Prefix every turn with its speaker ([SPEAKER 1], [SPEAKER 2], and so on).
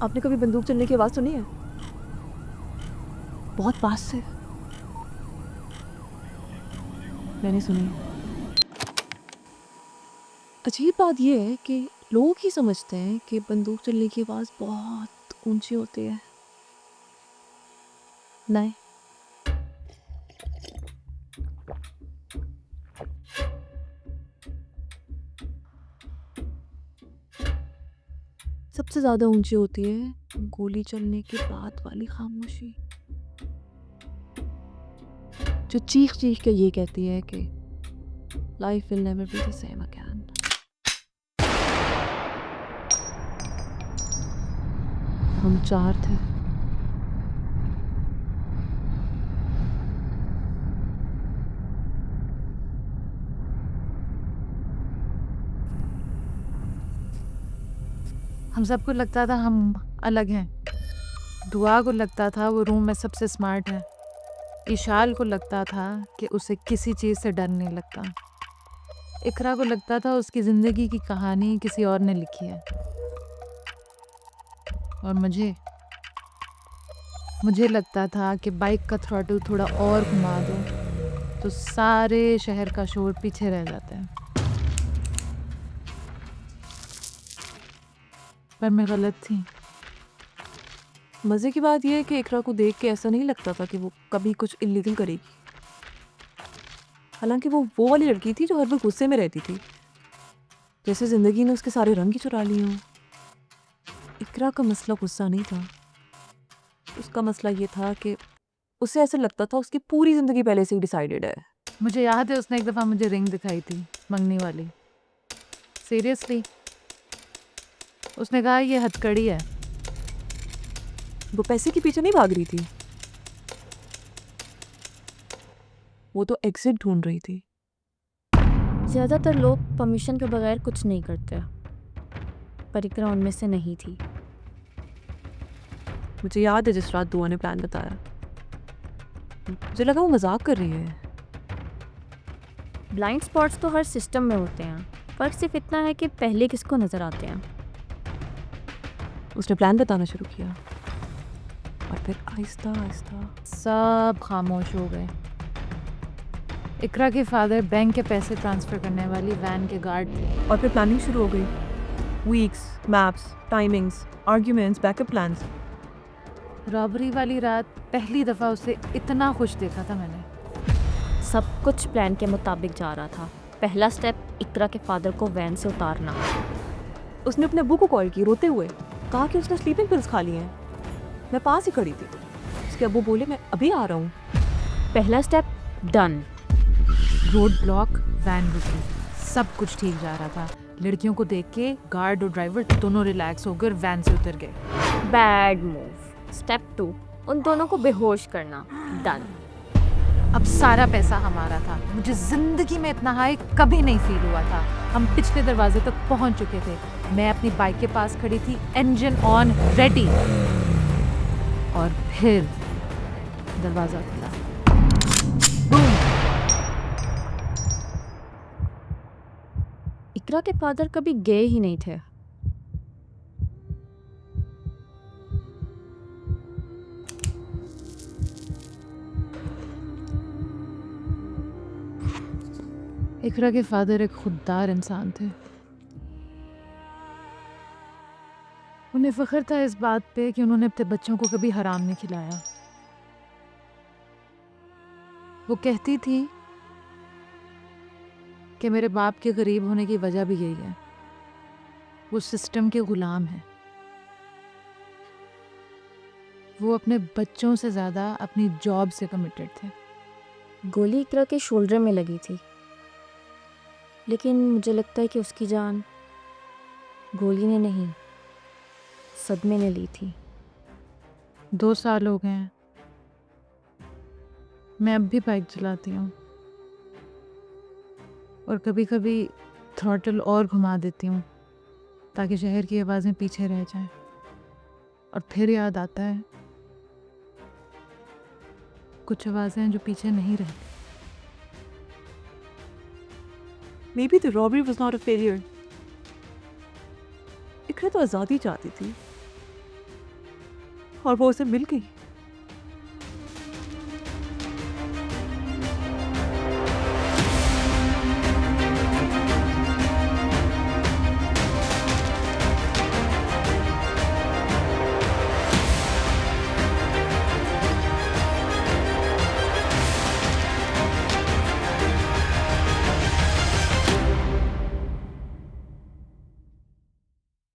[SPEAKER 1] आपने कभी बंदूक चलने की आवाज़ सुनी है? बहुत पास से। मैंने सुनी है। अजीब बात यह है कि लोग ही समझते हैं कि बंदूक चलने की आवाज़ बहुत ऊंची होती है। नहीं, सबसे ज़्यादा ऊंची होती है गोली चलने के बाद वाली खामोशी, जो चीख चीख के ये कहती है कि life will never be the same again. हम 4 थे।
[SPEAKER 2] हम सबको लगता था हम अलग हैं। दुआ को लगता था वो रूम में सबसे स्मार्ट है। इशाल को लगता था कि उसे किसी चीज़ से डर नहीं लगता। इकरा को लगता था उसकी ज़िंदगी की कहानी किसी और ने लिखी है। और मुझे लगता था कि बाइक का थ्रॉटल थोड़ा और घुमा दो तो सारे शहर का शोर पीछे रह जाता है। पर मैं गलत थी।
[SPEAKER 1] मज़े की बात यह है कि इकरा को देख के ऐसा नहीं लगता था कि वो कभी कुछ इलीगल करेगी। हालांकि वो वाली लड़की थी जो हर वक्त गुस्से में रहती थी, जैसे ज़िंदगी ने उसके सारे रंग ही चुरा लिए हों। इकरा का मसला गुस्सा नहीं था, उसका मसला ये था कि उसे ऐसा लगता था उसकी पूरी ज़िंदगी पहले से ही डिसाइडेड है।
[SPEAKER 2] मुझे याद है उसने एक दफ़ा मुझे रिंग दिखाई थी, मंगनी वाली। सीरियसली, उसने कहा ये हथकड़ी है।
[SPEAKER 1] वो पैसे के पीछे नहीं भाग रही थी, वो तो एग्जिट ढूंढ रही थी।
[SPEAKER 3] ज़्यादातर लोग परमिशन के बगैर कुछ नहीं करते, पर इकरा उनमें से नहीं थी।
[SPEAKER 1] मुझे याद है जिस रात दुआ ने प्लान बताया, मुझे लगा वो मजाक कर रही है।
[SPEAKER 3] ब्लाइंड स्पॉट्स तो हर सिस्टम में होते हैं, फ़र्क सिर्फ इतना है कि पहले किसको नज़र आते हैं।
[SPEAKER 1] उसने प्लान बताना शुरू किया और फिर आहिस्ता आहिस्ता
[SPEAKER 2] सब खामोश हो गए। इकरा के फादर बैंक के पैसे ट्रांसफ़र करने वाली वैन के गार्ड थे।
[SPEAKER 1] और फिर प्लानिंग शुरू हो गई। Weeks, maps, timings, arguments, backup plans.
[SPEAKER 2] Robbery वाली रात पहली दफ़ा उसे इतना खुश देखा था मैंने।
[SPEAKER 3] सब कुछ प्लान के मुताबिक जा रहा था। पहला स्टेप इकरा के फादर को वैन से उतारना।
[SPEAKER 1] उसने अपने अब्बू को कॉल की रोते हुए, कहा कि उसने स्लीपिंग पिल्स खा लिए हैं। मैं पास ही खड़ी थी। उसके अब्बू बोले मैं अभी आ रहा हूँ।
[SPEAKER 3] पहला step done.
[SPEAKER 2] Road block, van रुकी, सब कुछ ठीक जा रहा था। लड़कियों को देख के गार्ड और ड्राइवर दोनों रिलैक्स होकर वैन से उतर गए।
[SPEAKER 3] Bad move. स्टेप 2, उन दोनों को बेहोश करना। डन।
[SPEAKER 2] अब सारा पैसा हमारा था। मुझे ज़िंदगी में इतना हाई कभी नहीं फील हुआ था। हम पिछले दरवाजे तक पहुंच चुके थे। मैं अपनी बाइक के पास खड़ी थी, इंजन ऑन, रेडी। और फिर दरवाज़ा खुला।
[SPEAKER 3] इकरा के फादर कभी गए ही नहीं थे।
[SPEAKER 2] इकरा के फादर एक खुददार इंसान थे। उन्हें फ़ख्र था इस बात पे कि उन्होंने अपने बच्चों को कभी हराम नहीं खिलाया। वो कहती थी कि मेरे बाप के गरीब होने की वजह भी यही है, वो सिस्टम के ग़ुलाम हैं। वो अपने बच्चों से ज़्यादा अपनी जॉब से कमिटेड थे।
[SPEAKER 3] गोली इकरा के शोल्डर में लगी थी, लेकिन मुझे लगता है कि उसकी जान गोली ने नहीं, सदमे ने ली थी।
[SPEAKER 2] 2 साल हो गए हैं। मैं अब भी बाइक चलाती हूँ और कभी कभी थ्रॉटल और घुमा देती हूँ ताकि शहर की आवाज़ें पीछे रह जाएं। और फिर याद आता है कुछ आवाज़ें हैं जो पीछे नहीं रहती।
[SPEAKER 1] Maybe the robbery was not a failure. इकरा तो आज़ादी चाहती थी। और वो उसे मिल गई।